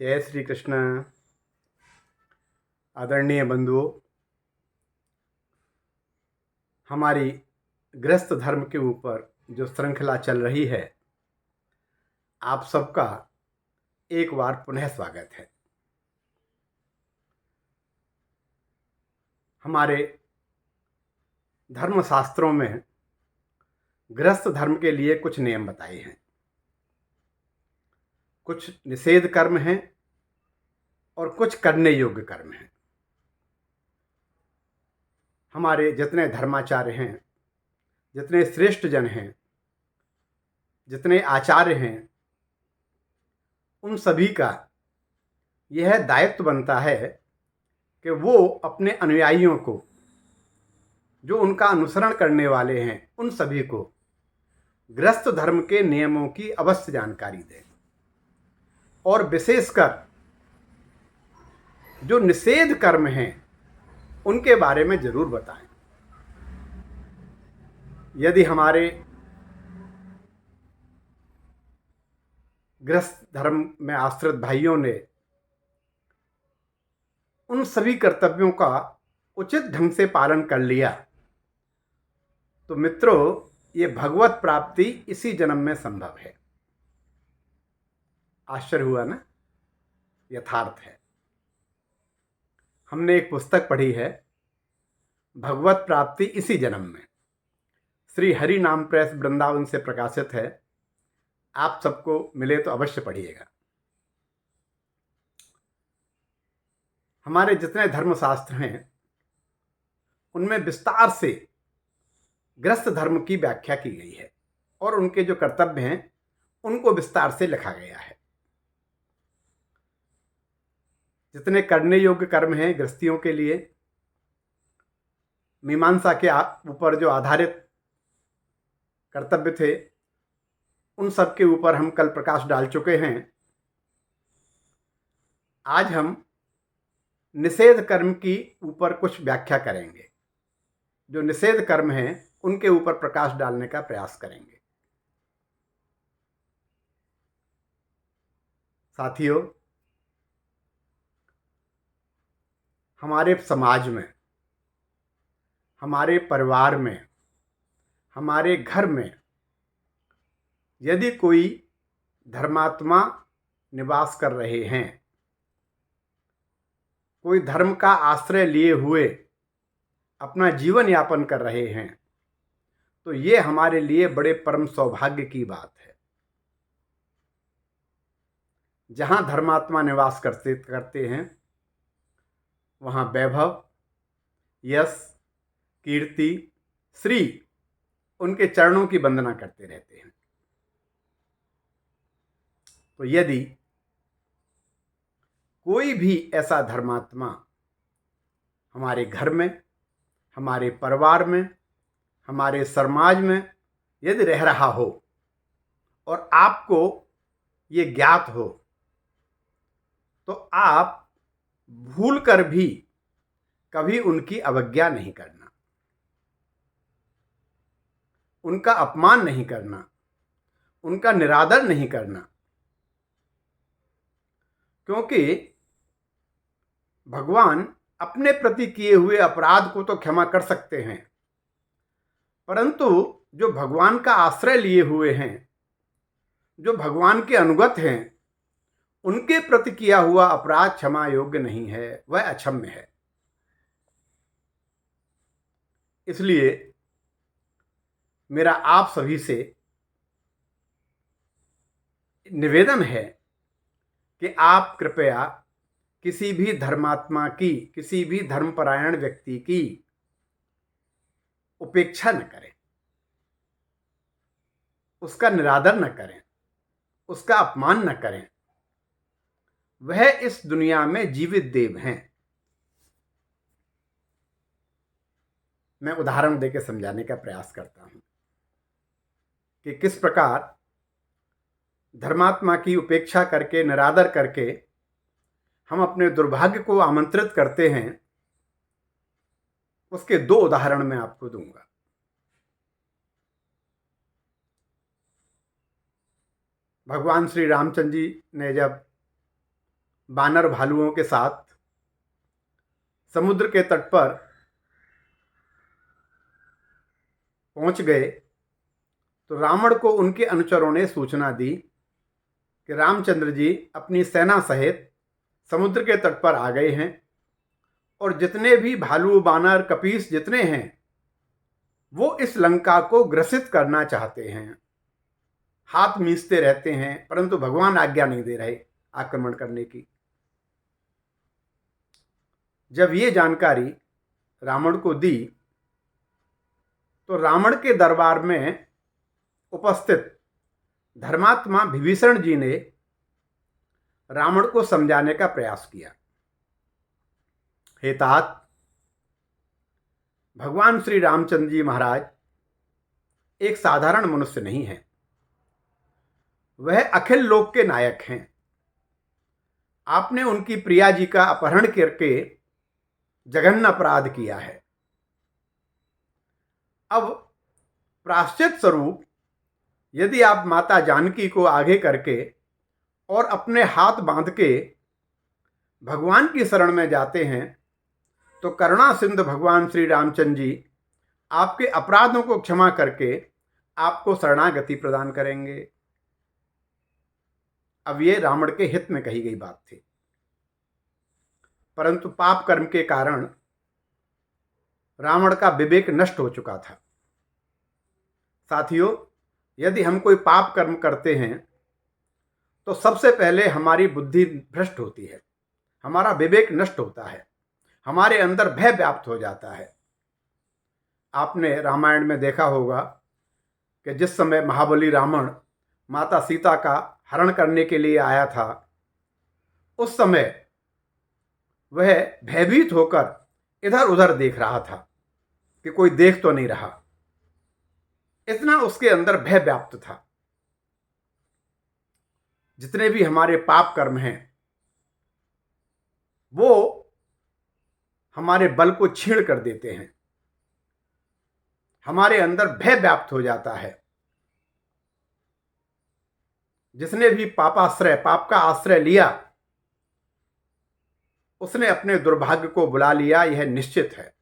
जय श्री कृष्ण। आदरणीय बंधुओं, हमारी गृहस्थ धर्म के ऊपर जो श्रृंखला चल रही है, आप सबका एक बार पुनः स्वागत है। हमारे धर्मशास्त्रों में गृहस्थ धर्म के लिए कुछ नियम बताए हैं, कुछ निषेध कर्म हैं और कुछ करने योग्य कर्म हैं। हमारे जितने धर्माचार्य हैं, जितने श्रेष्ठ जन हैं, जितने आचार्य हैं, उन सभी का यह दायित्व बनता है कि वो अपने अनुयायियों को, जो उनका अनुसरण करने वाले हैं, उन सभी को गृहस्थ धर्म के नियमों की अवश्य जानकारी दें और विशेषकर जो निषेध कर्म हैं उनके बारे में जरूर बताएं। यदि हमारे गृहस्थ धर्म में आश्रित भाइयों ने उन सभी कर्तव्यों का उचित ढंग से पालन कर लिया तो मित्रों, ये भगवत प्राप्ति इसी जन्म में संभव है। आश्चर्य हुआ ना? यथार्थ है। हमने एक पुस्तक पढ़ी है, भगवत प्राप्ति इसी जन्म में, श्री हरि नाम प्रेस वृंदावन से प्रकाशित है। आप सबको मिले तो अवश्य पढ़िएगा। हमारे जितने धर्मशास्त्र हैं उनमें विस्तार से गृहस्थ धर्म की व्याख्या की गई है और उनके जो कर्तव्य हैं उनको विस्तार से लिखा गया है। जितने करने योग्य कर्म हैं गृहस्थियों के लिए, मीमांसा के ऊपर जो आधारित कर्तव्य थे, उन सब के ऊपर हम कल प्रकाश डाल चुके हैं। आज हम निषेध कर्म की ऊपर कुछ व्याख्या करेंगे। जो निषेध कर्म हैं उनके ऊपर प्रकाश डालने का प्रयास करेंगे। साथियों, हमारे समाज में, हमारे परिवार में, हमारे घर में यदि कोई धर्मात्मा निवास कर रहे हैं, कोई धर्म का आश्रय लिए हुए अपना जीवन यापन कर रहे हैं, तो ये हमारे लिए बड़े परम सौभाग्य की बात है। जहां धर्मात्मा निवास करते हैं वहां वैभव, यश, कीर्ति, श्री उनके चरणों की वंदना करते रहते हैं। तो यदि कोई भी ऐसा धर्मात्मा हमारे घर में, हमारे परिवार में, हमारे समाज में यदि रह रहा हो और आपको ये ज्ञात हो, तो आप भूल कर भी कभी उनकी अवज्ञा नहीं करना, उनका अपमान नहीं करना, उनका निरादर नहीं करना। क्योंकि भगवान अपने प्रति किए हुए अपराध को तो क्षमा कर सकते हैं, परंतु जो भगवान का आश्रय लिए हुए हैं, जो भगवान के अनुगत हैं, उनके प्रति किया हुआ अपराध क्षमा योग्य नहीं है, वह अक्षम्य है। इसलिए मेरा आप सभी से निवेदन है कि आप कृपया किसी भी धर्मात्मा की, किसी भी धर्मपरायण व्यक्ति की उपेक्षा न करें, उसका निरादर न करें, उसका अपमान न करें। वह इस दुनिया में जीवित देव हैं। मैं उदाहरण देकर समझाने का प्रयास करता हूं कि किस प्रकार धर्मात्मा की उपेक्षा करके, निरादर करके हम अपने दुर्भाग्य को आमंत्रित करते हैं। उसके दो उदाहरण मैं आपको दूंगा। भगवान श्री रामचंद्र जी ने जब बानर भालुओं के साथ समुद्र के तट पर पहुंच गए तो रावण को उनके अनुचरों ने सूचना दी कि रामचंद्र जी अपनी सेना सहित समुद्र के तट पर आ गए हैं और जितने भी भालू बानर कपीस जितने हैं वो इस लंका को ग्रसित करना चाहते हैं। हाथ मींचते रहते हैं परंतु भगवान आज्ञा नहीं दे रहे आक्रमण करने की। जब ये जानकारी रावण को दी तो रावण के दरबार में उपस्थित धर्मात्मा विभीषण जी ने रावण को समझाने का प्रयास किया। हे तात, भगवान श्री रामचंद्र जी महाराज एक साधारण मनुष्य नहीं है, वह अखिल लोक के नायक हैं। आपने उनकी प्रिया जी का अपहरण करके जघन्य अपराध किया है। अब प्रायश्चित स्वरूप यदि आप माता जानकी को आगे करके और अपने हाथ बांध के भगवान की शरण में जाते हैं तो करुणा सिंधु भगवान श्री रामचंद्र जी आपके अपराधों को क्षमा करके आपको शरणागति प्रदान करेंगे। अब ये रावण के हित में कही गई बात थी, परंतु पाप कर्म के कारण रावण का विवेक नष्ट हो चुका था। साथियों, यदि हम कोई पाप कर्म करते हैं तो सबसे पहले हमारी बुद्धि भ्रष्ट होती है, हमारा विवेक नष्ट होता है, हमारे अंदर भय व्याप्त हो जाता है। आपने रामायण में देखा होगा कि जिस समय महाबली रावण माता सीता का हरण करने के लिए आया था, उस समय वह भयभीत होकर इधर उधर देख रहा था कि कोई देख तो नहीं रहा। इतना उसके अंदर भय व्याप्त था। जितने भी हमारे पाप कर्म हैं वो हमारे बल को छीण कर देते हैं, हमारे अंदर भय व्याप्त हो जाता है। जिसने भी पाप का आश्रय लिया उसने अपने दुर्भाग्य को बुला लिया, यह निश्चित है।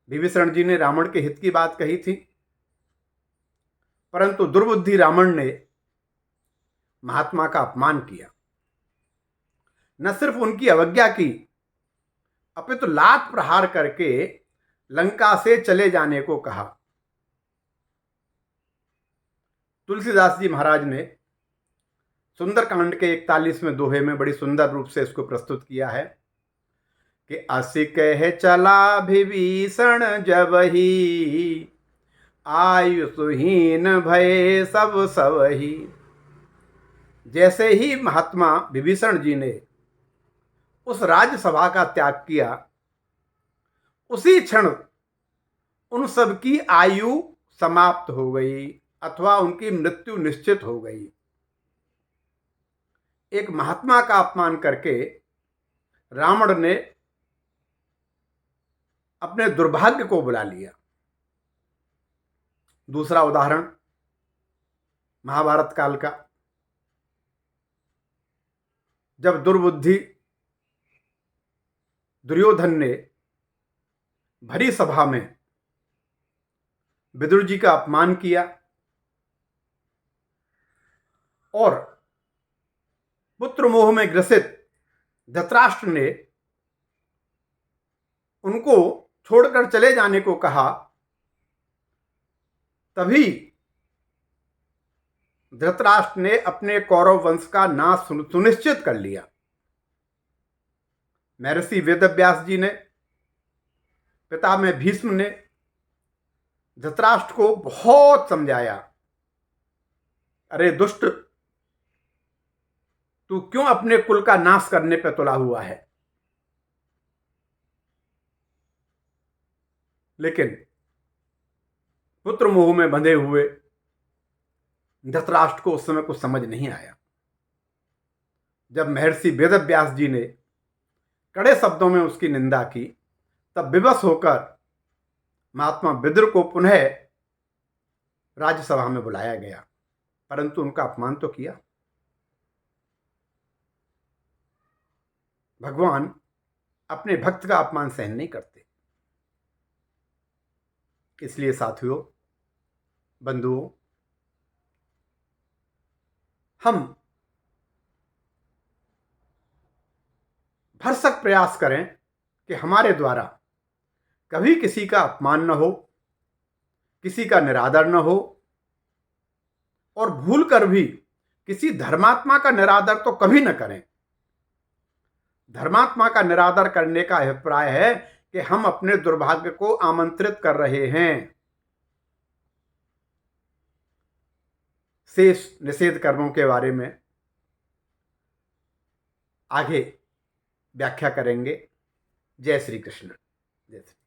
विभीषण जी ने रावण के हित की बात कही थी, परंतु दुर्बुद्धि रावण ने महात्मा का अपमान किया। न सिर्फ उनकी अवज्ञा की अपितु लात प्रहार करके लंका से चले जाने को कहा। तुलसीदास जी महाराज ने सुंदरकांड के 41वें दोहे में बड़ी सुंदर रूप से इसको प्रस्तुत किया है कि असी कह चला विभीषण जबहि, आयुषहीन भय सब सबहि। जैसे ही महात्मा विभीषण जी ने उस राज्यसभा का त्याग किया, उसी क्षण उन सब की आयु समाप्त हो गई अथवा उनकी मृत्यु निश्चित हो गई। एक महात्मा का अपमान करके रावण ने अपने दुर्भाग्य को बुला लिया। दूसरा उदाहरण महाभारत काल का, जब दुर्बुद्धि दुर्योधन ने भरी सभा में विदुर जी का अपमान किया और पुत्र मोह में ग्रसित धृतराष्ट्र ने उनको छोड़कर चले जाने को कहा, तभी धृतराष्ट्र ने अपने कौरव वंश का नाश सुनिश्चित कर लिया। महर्षि वेदव्यास जी ने, पिता में भीष्म ने धृतराष्ट्र को बहुत समझाया, अरे दुष्ट, तू क्यों अपने कुल का नाश करने पर तुला हुआ है। लेकिन पुत्र मोह में बंधे हुए धृतराष्ट्र को उस समय कुछ समझ नहीं आया। जब महर्षि वेदव्यास जी ने कड़े शब्दों में उसकी निंदा की, तब विवश होकर महात्मा विदुर को पुनः राज्यसभा में बुलाया गया, परंतु उनका अपमान तो किया। भगवान अपने भक्त का अपमान सहन नहीं करते। इसलिए साथियों, बंधुओं, हम भरसक प्रयास करें कि हमारे द्वारा कभी किसी का अपमान न हो, किसी का निरादर न हो, और भूल कर भी किसी धर्मात्मा का निरादर तो कभी न करें। धर्मात्मा का निरादर करने का अभिप्राय है कि हम अपने दुर्भाग्य को आमंत्रित कर रहे हैं। शेष निषेध कर्मों के बारे में आगे व्याख्या करेंगे। जय श्री कृष्ण। जय श्री